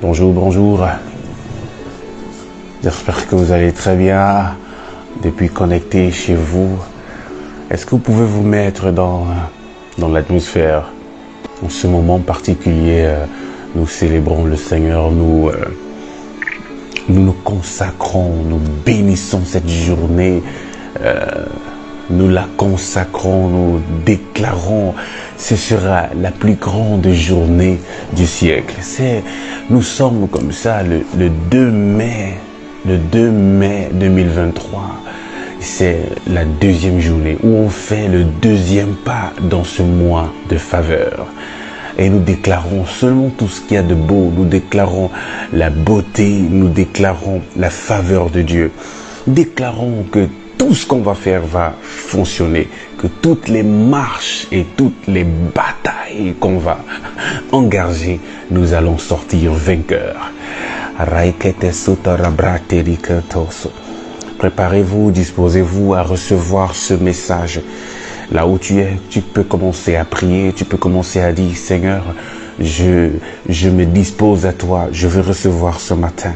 Bonjour, bonjour. J'espère que vous allez très bien depuis connecté chez vous. Est-ce que vous pouvez vous mettre dans l'atmosphère? En ce moment particulier, nous célébrons le Seigneur, nous nous consacrons, nous bénissons cette journée, nous la consacrons, nous déclarons, ce sera la plus grande journée du siècle. Nous sommes comme ça le 2 mai 2023. C'est la deuxième journée où on fait le deuxième pas dans ce mois de faveur. Et nous déclarons seulement tout ce qu'il y a de beau. Nous déclarons la beauté, nous déclarons la faveur de Dieu. Déclarons que tout ce qu'on va faire va fonctionner, que toutes les marches et toutes les batailles qu'on va engager, nous allons sortir vainqueurs. Préparez-vous, disposez-vous à recevoir ce message. Là où tu es, tu peux commencer à prier, tu peux commencer à dire, Seigneur, je me dispose à toi, je veux recevoir ce matin.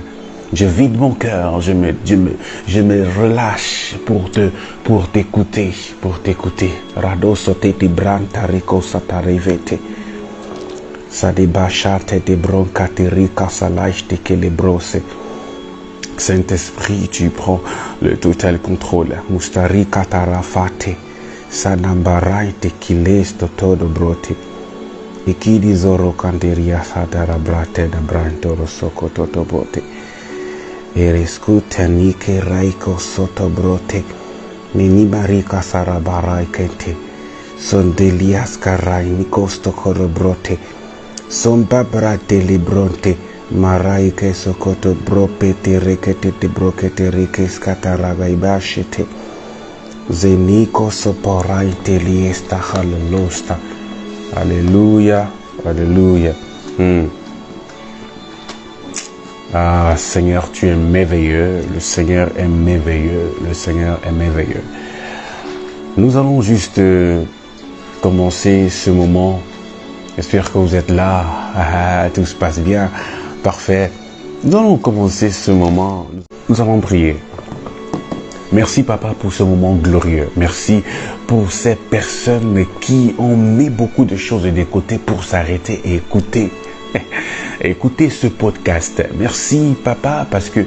Je vide mon cœur, je me relâche pour t'écouter. Rado sote ti branta rico satarevete. Sadibachate te bronca te rica salaste que les brosse. Saint-Esprit, tu prends le total contrôle. Mustarika tarafate. Sanambarai te kilesto todo brote. Ikidi zoro kanderia sadara brate da brantoro soko toto bote. Erescuta nike raiko soto brote. Minibarika sarabarai kente. Son delias karai nikosto koro brote. Son babrate libronte. Marai ke sokoto bropete rekete te brokete rekes kataragai bashete. Zeniko soporai te liesta halelosta. Alléluia, alléluia. Ah, Seigneur, tu es merveilleux. Le Seigneur est merveilleux. Le Seigneur est merveilleux. Nous allons juste commencer ce moment. J'espère que vous êtes là. Tout se passe bien. Parfait. Nous allons commencer ce moment. Nous allons prier. Merci, Papa, pour ce moment glorieux. Merci pour ces personnes qui ont mis beaucoup de choses de côté pour s'arrêter et écouter ce podcast. Merci, Papa, parce que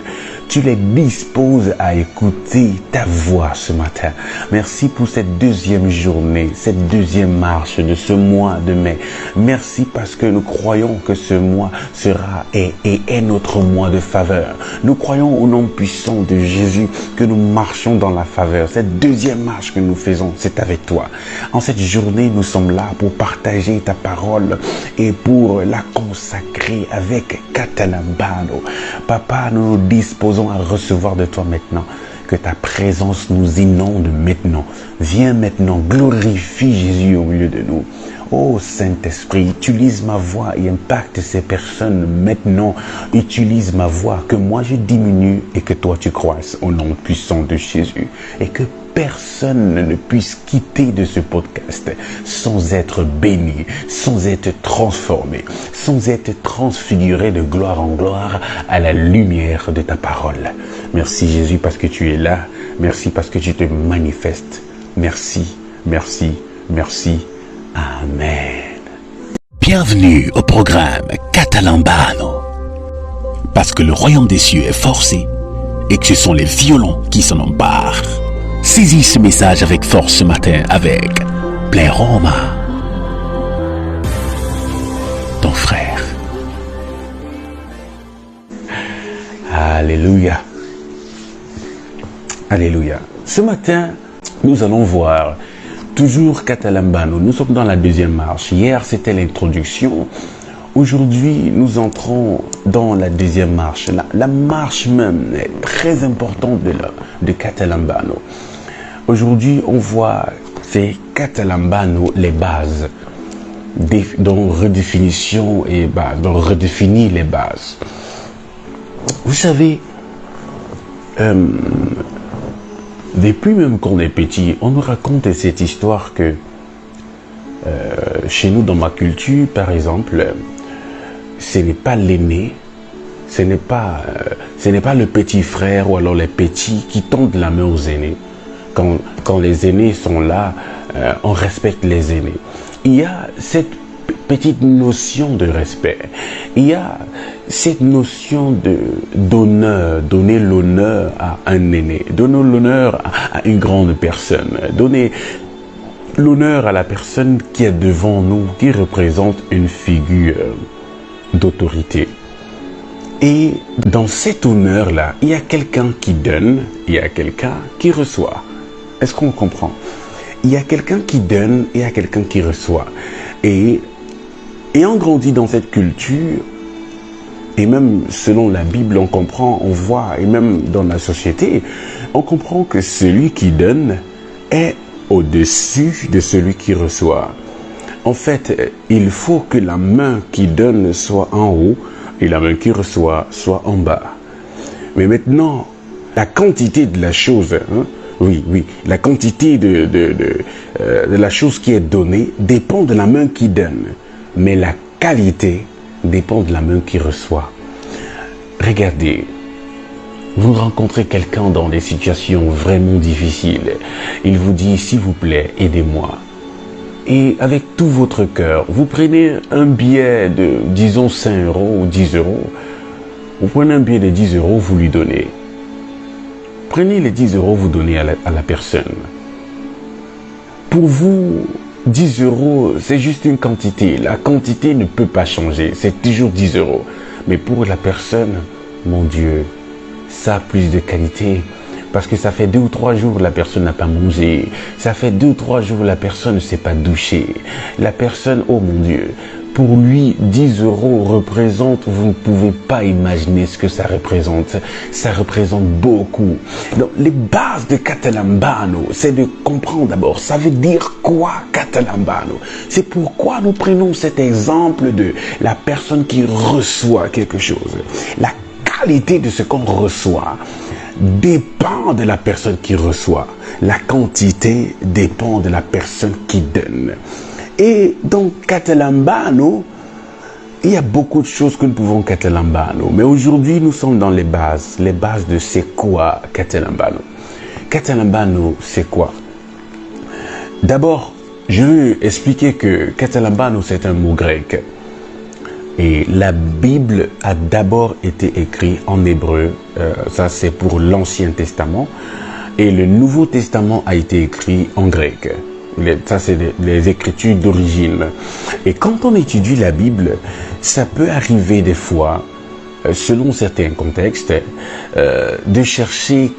tu les disposes à écouter ta voix ce matin. Merci pour cette deuxième journée, cette deuxième marche de ce mois de mai. Merci parce que nous croyons que ce mois sera et est notre mois de faveur. Nous croyons au nom puissant de Jésus que nous marchons dans la faveur. Cette deuxième marche que nous faisons, c'est avec toi. En cette journée, nous sommes là pour partager ta parole et pour la consacrer avec Catalambano. Papa, nous nous disposons à recevoir de toi maintenant. Que ta présence nous inonde maintenant. Viens maintenant, glorifie Jésus au milieu de nous. Oh Saint-Esprit, utilise ma voix et impacte ces personnes maintenant. Utilise ma voix, que moi je diminue et que toi tu croisses au nom puissant de Jésus. Et que personne ne puisse quitter de ce podcast sans être béni, sans être transformé, sans être transfiguré de gloire en gloire à la lumière de ta parole. Merci Jésus parce que tu es là. Merci parce que tu te manifestes. Merci, merci, merci. Amen. Bienvenue au programme Catalambano. Parce que le royaume des cieux est forcé et que ce sont les violents qui s'en emparent. Saisis ce message avec force ce matin avec Pleroma, ton frère. Alléluia. Alléluia. Ce matin, nous allons voir toujours Catalambano. Nous sommes dans la deuxième marche. Hier, c'était l'introduction. Aujourd'hui, nous entrons dans la deuxième marche. La marche même est très importante de Catalambano. Aujourd'hui, on voit c'est Catalambano, les bases, dont redéfinition et dont redéfinit les bases. Vous savez, depuis même qu'on est petit, on nous raconte cette histoire que chez nous, dans ma culture, par exemple, ce n'est pas l'aîné ce n'est pas le petit frère ou alors les petits qui tendent la main aux aînés. Quand les aînés sont là, on respecte les aînés. Il y a cette petite notion de respect. Il y a cette notion d'honneur, donner l'honneur à un aîné, donner l'honneur à une grande personne, donner l'honneur à la personne qui est devant nous, qui représente une figure d'autorité. Et dans cet honneur-là, il y a quelqu'un qui donne, il y a quelqu'un qui reçoit. Est-ce qu'on comprend? Il y a quelqu'un qui donne, il y a quelqu'un qui reçoit. Et ayant grandi dans cette culture, et même selon la Bible, on comprend, on voit, et même dans la société, on comprend que celui qui donne est au-dessus de celui qui reçoit. En fait, il faut que la main qui donne soit en haut et la main qui reçoit soit en bas. Mais maintenant, la quantité de la chose, la quantité de la chose qui est donnée dépend de la main qui donne. Mais la qualité dépend de la main qui reçoit. Regardez, vous rencontrez quelqu'un dans des situations vraiment difficiles. Il vous dit, s'il vous plaît, aidez-moi. Et avec tout votre cœur, vous prenez un billet de, disons, 5 € ou 10 €. Vous prenez un billet de 10 €, vous lui donnez. Prenez les 10 €, vous donnez à la personne. Pour vous, 10 €, c'est juste une quantité. La quantité ne peut pas changer. C'est toujours 10 €. Mais pour la personne, mon Dieu, ça a plus de qualité. Parce que ça fait 2 ou 3 jours la personne n'a pas mangé. Ça fait 2 ou 3 jours la personne ne s'est pas douchée. La personne, oh mon Dieu, pour lui, 10 € représente, vous ne pouvez pas imaginer ce que ça représente. Ça représente beaucoup. Donc, les bases de Katalambano, c'est de comprendre d'abord, ça veut dire quoi Katalambano? C'est pourquoi nous prenons cet exemple de la personne qui reçoit quelque chose. La qualité de ce qu'on reçoit dépend de la personne qui reçoit. La quantité dépend de la personne qui donne. Et dans Katalambano, il y a beaucoup de choses que nous pouvons Katalambano. Mais aujourd'hui, nous sommes dans les bases. Les bases de c'est quoi Katalambano? Katalambano, c'est quoi? D'abord, je veux expliquer que Katalambano, c'est un mot grec. Et la Bible a d'abord été écrite en hébreu, ça c'est pour l'Ancien Testament, et le Nouveau Testament a été écrit en grec. Ça c'est les écritures d'origine. Et quand on étudie la Bible, ça peut arriver des fois, selon certains contextes, de chercher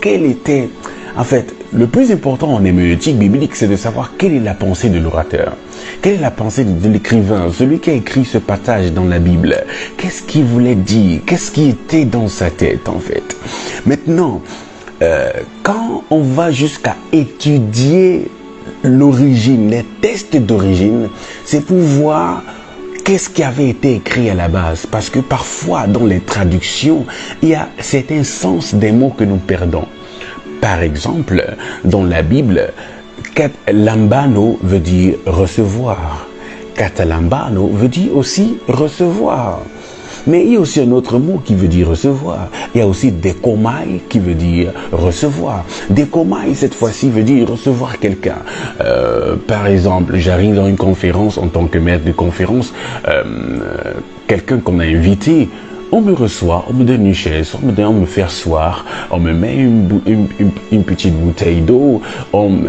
quelle était... En fait, le plus important en héméneutique biblique, c'est de savoir quelle est la pensée de l'orateur. Quelle est la pensée de l'écrivain, celui qui a écrit ce passage dans la Bible? Qu'est-ce qu'il voulait dire? Qu'est-ce qui était dans sa tête, en fait? Maintenant, quand on va jusqu'à étudier l'origine, les textes d'origine, c'est pour voir qu'est-ce qui avait été écrit à la base. Parce que parfois, dans les traductions, il y a certains sens des mots que nous perdons. Par exemple, dans la Bible, Katalambano veut dire recevoir. Katalambano veut dire aussi recevoir. Mais il y a aussi un autre mot qui veut dire recevoir. Il y a aussi dekomai qui veut dire recevoir. Dekomai, cette fois-ci, veut dire recevoir quelqu'un. Par exemple, j'arrive dans une conférence en tant que maître de conférence, quelqu'un qu'on a invité, on me reçoit, on me donne une chaise, on me fait asseoir, on me met une petite bouteille d'eau,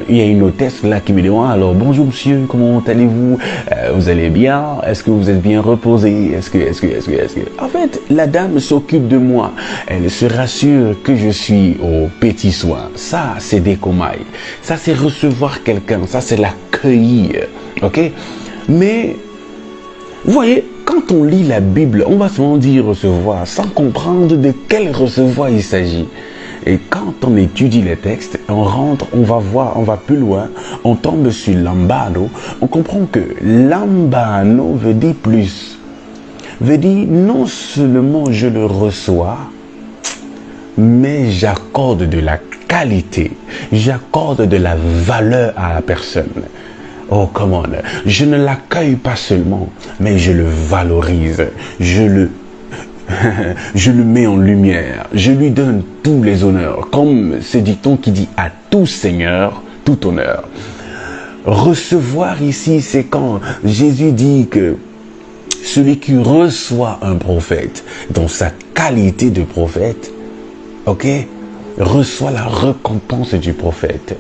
il y a une hôtesse là qui me demande, alors bonjour monsieur, comment allez-vous? Vous allez bien? Est-ce que vous êtes bien reposé? En fait, la dame s'occupe de moi, elle se rassure que je suis aux petits soins. Ça, c'est dekomai. Ça, c'est recevoir quelqu'un, ça, c'est l'accueillir, ok? Mais, vous voyez, quand on lit la Bible, on va souvent dire recevoir, sans comprendre de quel recevoir il s'agit. Et quand on étudie les textes, on rentre, on va voir, on va plus loin, on tombe sur lambano, on comprend que lambano veut dire plus. Veut dire non seulement je le reçois, mais j'accorde de la qualité, j'accorde de la valeur à la personne. Oh, come on. Je ne l'accueille pas seulement, mais je le valorise. je le mets en lumière, je lui donne tous les honneurs, comme ce dicton qui dit à tout Seigneur, tout honneur. Recevoir ici, c'est quand Jésus dit que celui qui reçoit un prophète dans sa qualité de prophète, ok, reçoit la récompense du prophète.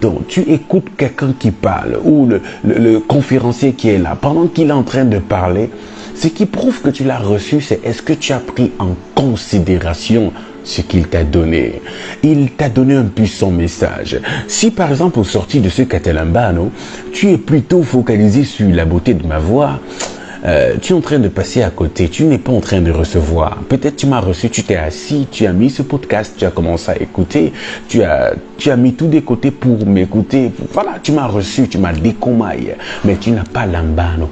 Donc, tu écoutes quelqu'un qui parle ou le conférencier qui est là, pendant qu'il est en train de parler, ce qui prouve que tu l'as reçu, c'est est-ce que tu as pris en considération ce qu'il t'a donné. Il t'a donné un puissant message. Si par exemple au sorti de ce Catalambano, tu es plutôt focalisé sur la beauté de ma voix, tu es en train de passer à côté, tu n'es pas en train de recevoir. Peut-être tu m'as reçu, tu t'es assis, tu as mis ce podcast, tu as commencé à écouter, tu as mis tout de côté pour m'écouter. Voilà, tu m'as reçu, tu m'as décomaillé, mais tu n'as pas l'ambano.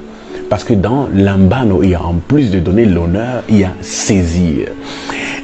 Parce que dans l'ambano, il y a en plus de donner l'honneur, il y a saisir.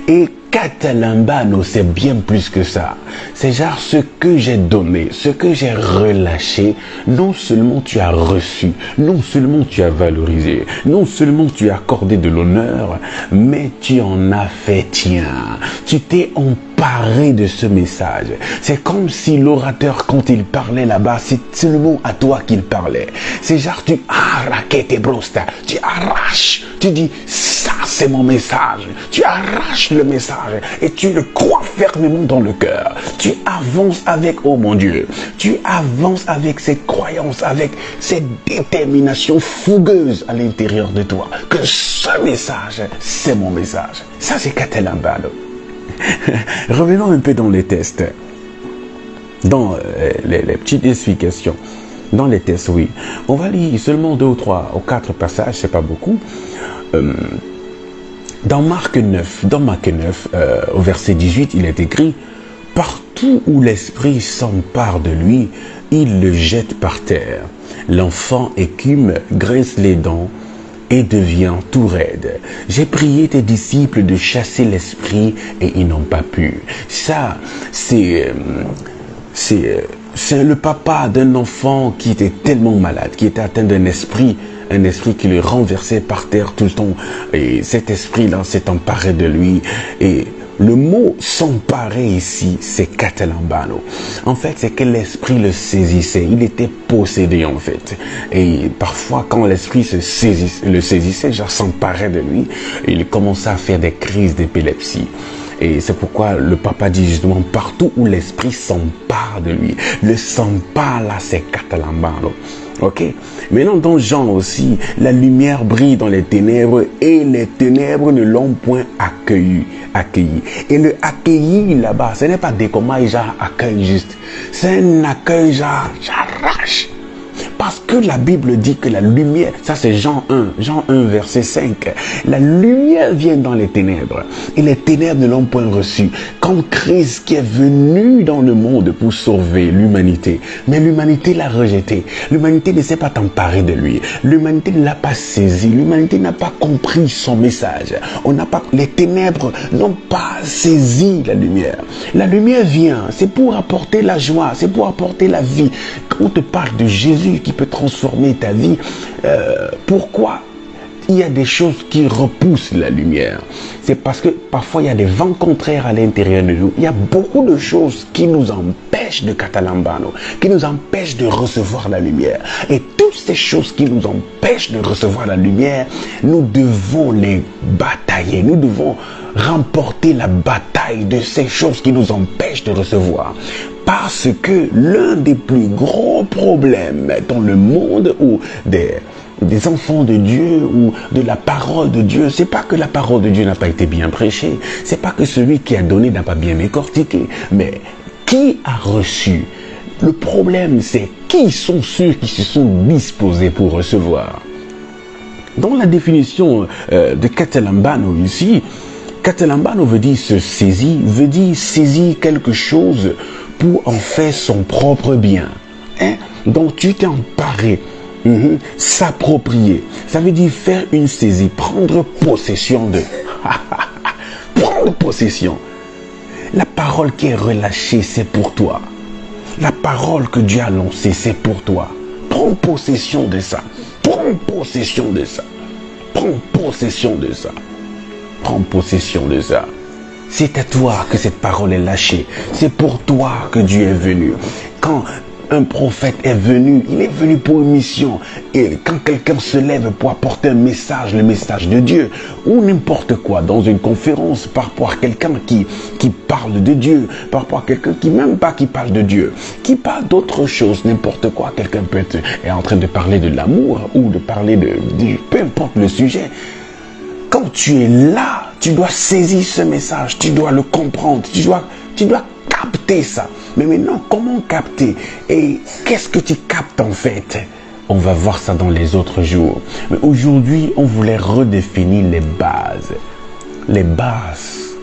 Et Catalambano, c'est bien plus que ça. C'est genre ce que j'ai donné, ce que j'ai relâché, non seulement tu as reçu, non seulement tu as valorisé, non seulement tu as accordé de l'honneur, mais tu en as fait tien. Tu t'es emparé de ce message. C'est comme si l'orateur, quand il parlait là-bas, c'est seulement à toi qu'il parlait. C'est genre tu arraches tes brosta, tu arraches, tu dis ça c'est mon message. Tu arraches le message et tu le crois fermement dans le cœur. Tu avances avec, oh mon Dieu, tu avances avec cette croyance, avec cette détermination fougueuse à l'intérieur de toi, que ce message, c'est mon message. Ça, c'est Catalambano. Revenons un peu dans les tests, dans les petites explications. Dans les tests, oui. On va lire seulement 2 ou 3 ou 4 passages, c'est pas beaucoup. Dans Marc 9, au verset 18, il est écrit « Partout où l'esprit s'empare de lui, il le jette par terre. L'enfant écume, graisse les dents et devient tout raide. J'ai prié tes disciples de chasser l'esprit et ils n'ont pas pu. » Ça, c'est le papa d'un enfant qui était tellement malade, qui était atteint d'un esprit, un esprit qui le renversait par terre tout le temps. Et cet esprit-là s'est emparé de lui. Et le mot s'emparer ici, c'est Catalambano. En fait, c'est que l'esprit le saisissait. Il était possédé, en fait. Et parfois, quand l'esprit le saisissait, genre s'emparait de lui, il commençait à faire des crises d'épilepsie. Et c'est pourquoi le papa dit justement partout où l'esprit s'empare de lui. Le s'empare là, c'est Catalambano. Ok. Maintenant dans Jean aussi, la lumière brille dans les ténèbres et les ténèbres ne l'ont point accueilli. Et le accueilli là-bas, ce n'est pas des comment genre accueil juste. C'est un accueil genre j'arrache. Parce que la Bible dit que la lumière, ça c'est Jean 1 verset 5, la lumière vient dans les ténèbres et les ténèbres ne l'ont point reçu. Comme Christ qui est venu dans le monde pour sauver l'humanité, mais l'humanité l'a rejeté. L'humanité ne s'est pas emparée de lui. L'humanité ne l'a pas saisi. L'humanité n'a pas compris son message. Les ténèbres n'ont pas saisi la lumière. La lumière vient, c'est pour apporter la joie, c'est pour apporter la vie. Quand on te parle de Jésus qui peut transformer ta vie, pourquoi il y a des choses qui repoussent la lumière? C'est parce que parfois il y a des vents contraires à l'intérieur de nous. Il y a beaucoup de choses qui nous empêchent de Catalambano, qui nous empêchent de recevoir la lumière. Et toutes ces choses qui nous empêchent de recevoir la lumière, nous devons les batailler. Nous devons remporter la bataille de ces choses qui nous empêchent de recevoir. Parce que l'un des plus gros problèmes dans le monde où des enfants de Dieu ou de la parole de Dieu, c'est pas que la parole de Dieu n'a pas été bien prêchée, c'est pas que celui qui a donné n'a pas bien décortiqué, mais qui a reçu? Le problème, c'est qui sont ceux qui se sont disposés pour recevoir. Dans la définition de Catalambano ici, Catalambano veut dire se saisir, veut dire saisir quelque chose pour en faire son propre bien. Hein? Donc tu t'es emparé. S'approprier. Ça veut dire faire une saisie, prendre possession de. Prendre possession. La parole qui est relâchée, c'est pour toi. La parole que Dieu a lancée, c'est pour toi. Prends possession de ça. Prends possession de ça. Prends possession de ça. prends possession de ça. C'est à toi que cette parole est lâchée. C'est pour toi que Dieu est venu. Quand un prophète est venu, il est venu pour une mission. Et quand quelqu'un se lève pour apporter un message, le message de Dieu, ou n'importe quoi, dans une conférence, par rapport à quelqu'un qui parle de Dieu, par rapport à quelqu'un qui même pas qui parle de Dieu, qui parle d'autre chose, n'importe quoi, quelqu'un peut être est en train de parler de l'amour ou de parler de peu importe le sujet. Quand tu es là, tu dois saisir ce message, tu dois le comprendre, tu dois capter ça. Mais maintenant, comment capter? Et qu'est-ce que tu captes en fait? On va voir ça dans les autres jours. Mais aujourd'hui, on voulait redéfinir les bases. Les bases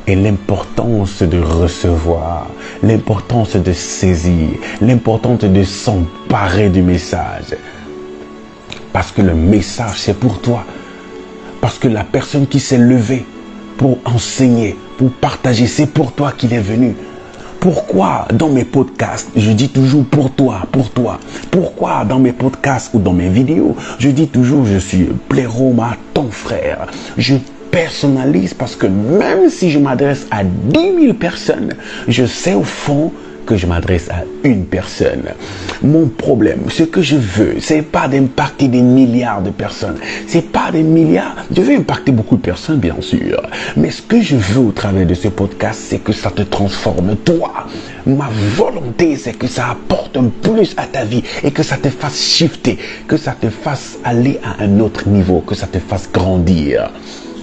et l'importance de recevoir, l'importance de saisir, l'importance de s'emparer du message. Parce que le message, c'est pour toi. Parce que la personne qui s'est levée pour enseigner, pour partager, c'est pour toi qu'il est venu. Pourquoi dans mes podcasts, je dis toujours pour toi, pour toi? Pourquoi dans mes podcasts ou dans mes vidéos, je dis toujours je suis Pleroma, ton frère? Je personnalise parce que même si je m'adresse à 10 000 personnes, je sais au fond que je m'adresse à une personne. Mon problème, ce que je veux, c'est pas d'impacter des milliards de personnes. C'est pas des milliards. Je veux impacter beaucoup de personnes, bien sûr. Mais ce que je veux au travers de ce podcast, c'est que ça te transforme, toi. Ma volonté, c'est que ça apporte un plus à ta vie et que ça te fasse shifter, que ça te fasse aller à un autre niveau, que ça te fasse grandir,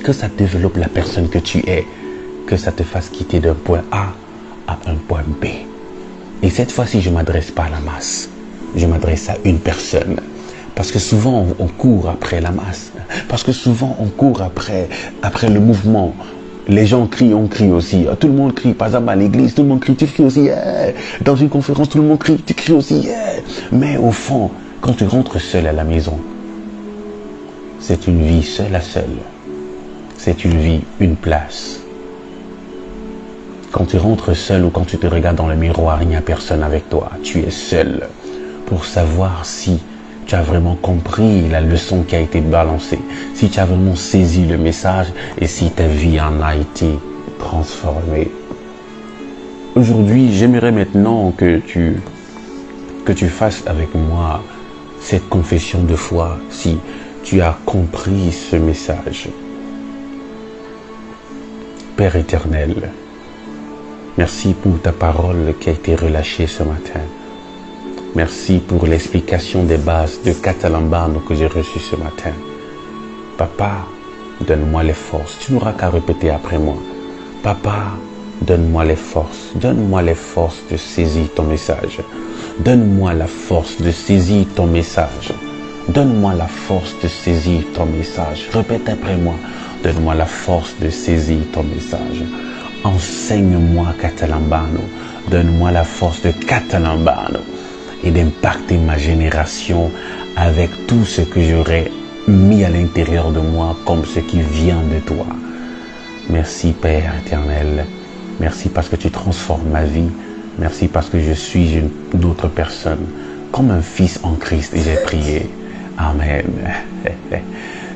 que ça développe la personne que tu es, que ça te fasse quitter d'un point A à un point B. Et cette fois-ci, je ne m'adresse pas à la masse. Je m'adresse à une personne. Parce que souvent, on court après la masse. Parce que souvent, on court après le mouvement. Les gens crient, on crie aussi. Tout le monde crie. Par exemple, à l'église, tout le monde crie, tu cries aussi. Yeah. Dans une conférence, tout le monde crie, tu cries aussi. Yeah. Mais au fond, quand tu rentres seul à la maison, c'est une vie seule à seule. C'est une vie, une place. Quand tu rentres seul ou quand tu te regardes dans le miroir, il n'y a personne avec toi. Tu es seul pour savoir si tu as vraiment compris la leçon qui a été balancée, si tu as vraiment saisi le message et si ta vie en a été transformée. Aujourd'hui, j'aimerais maintenant que tu fasses avec moi cette confession de foi si tu as compris ce message. Père éternel, merci pour ta parole qui a été relâchée ce matin. Merci pour l'explication des bases de Catalambano que j'ai reçues ce matin. Papa, donne-moi les forces. Tu n'auras qu'à répéter après moi. Papa, donne-moi les forces. Donne-moi les forces de saisir ton message. Donne-moi la force de saisir ton message. Donne-moi la force de saisir ton message. Répète après moi. Donne-moi la force de saisir ton message. Enseigne-moi Catalambano. Donne-moi la force de Catalambano et d'impacter ma génération avec tout ce que j'aurais mis à l'intérieur de moi comme ce qui vient de toi. Merci Père éternel. Merci parce que tu transformes ma vie. Merci parce que je suis une autre personne, comme un fils en Christ et j'ai prié. Amen.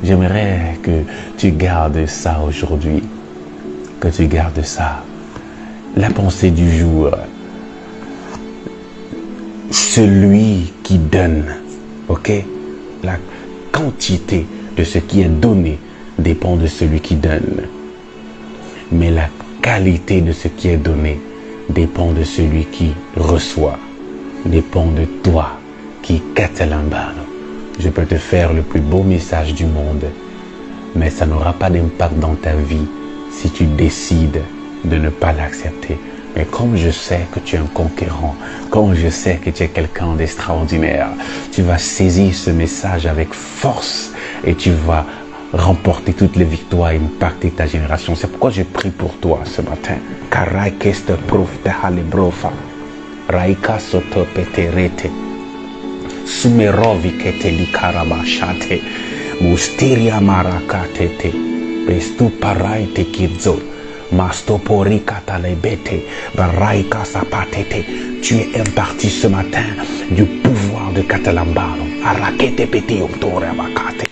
J'aimerais que tu gardes ça aujourd'hui. Que tu gardes ça. La pensée du jour. Celui qui donne, ok? La quantité de ce qui est donné dépend de celui qui donne. Mais la qualité de ce qui est donné dépend de celui qui reçoit. Dépend de toi qui Catalambano. Je peux te faire le plus beau message du monde, mais ça n'aura pas d'impact dans ta vie si tu décides de ne pas l'accepter. Mais comme je sais que tu es un conquérant, comme je sais que tu es quelqu'un d'extraordinaire, tu vas saisir ce message avec force et tu vas remporter toutes les victoires et impacter ta génération. C'est pourquoi je prie pour toi ce matin. Karaikeste prof de halebrofa, raika soto peterete, sumerovi keteli karabashate, mustiria marakatete, bestu paraite kidzo. Mastoporika talebete, baraika sapatete. Tu es imparti ce matin du pouvoir de Catalambano. Arakete pete optore abakate.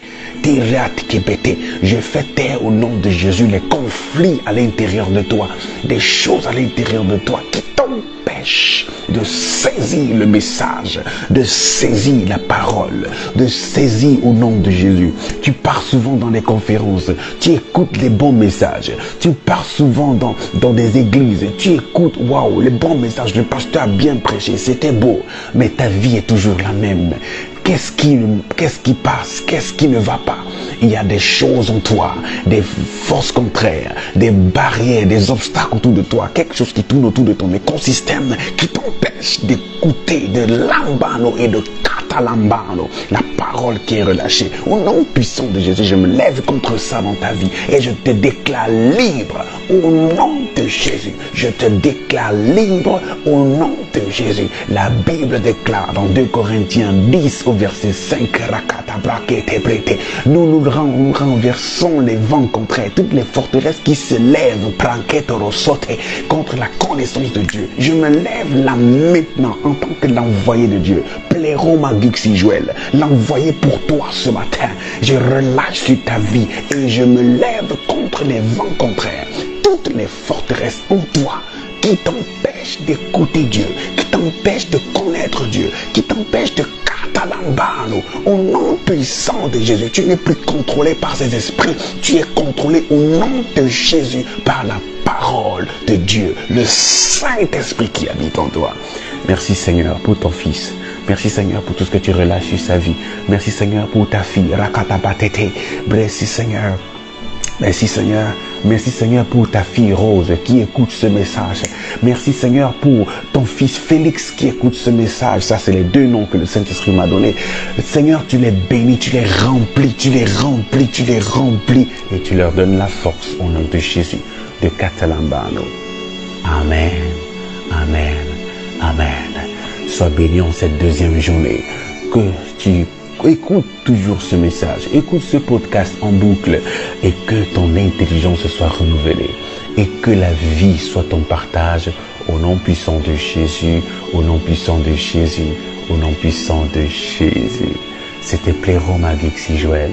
Je fais taire au nom de Jésus les conflits à l'intérieur de toi, des choses à l'intérieur de toi qui t'empêchent de saisir le message, de saisir la parole, de saisir au nom de Jésus. Tu pars souvent dans les conférences, tu écoutes les bons messages, tu pars souvent dans des églises, tu écoutes, waouh, les bons messages, le pasteur a bien prêché, c'était beau, mais ta vie est toujours la même. Qu'est-ce qui passe? Qu'est-ce qui ne va pas? Il y a des choses en toi, des forces contraires, des barrières, des obstacles autour de toi, quelque chose qui tourne autour de ton écosystème qui t'empêche d'écouter de lambano et de catalambano, la parole qui est relâchée. Au nom puissant de Jésus, je me lève contre ça dans ta vie et je te déclare libre au nom de Jésus. Je te déclare libre au nom de Jésus. La Bible déclare dans 2 Corinthiens 10 au verset 5, nous renversons les vents contraires, toutes les forteresses qui se lèvent contre la connaissance de Dieu. Je me lève là maintenant en tant que l'envoyé de Dieu, Joël, l'envoyé pour toi ce matin. Je relâche sur ta vie et je me lève contre les vents contraires, toutes les forteresses en toi qui t'empêchent d'écouter Dieu, qui t'empêchent de connaître Dieu, qui t'empêchent de catalambano. Au nom puissant de Jésus, tu n'es plus contrôlé par ces esprits, tu es contrôlé au nom de Jésus par la parole de Dieu, le Saint-Esprit qui habite en toi. Merci Seigneur pour ton fils. Merci Seigneur pour tout ce que tu relâches sur sa vie. Merci Seigneur pour ta fille. Rakatabatete. Merci Seigneur. Merci Seigneur. Merci Seigneur pour ta fille Rose qui écoute ce message. Merci Seigneur pour ton fils Félix qui écoute ce message. Ça, c'est les 2 noms que le Saint-Esprit m'a donné. Seigneur, tu les bénis, tu les remplis, tu les remplis, tu les remplis et tu leur donnes la force au nom de Jésus de Catalambano. Amen. Amen. Amen. Sois béni en cette 2e journée. Que tu écoutes toujours ce message, écoute ce podcast en boucle et que ton intelligence soit renouvelée et que la vie soit ton partage au nom puissant de Jésus, au nom puissant de Jésus, au nom puissant de Jésus. C'était Pléro Magixi Joël.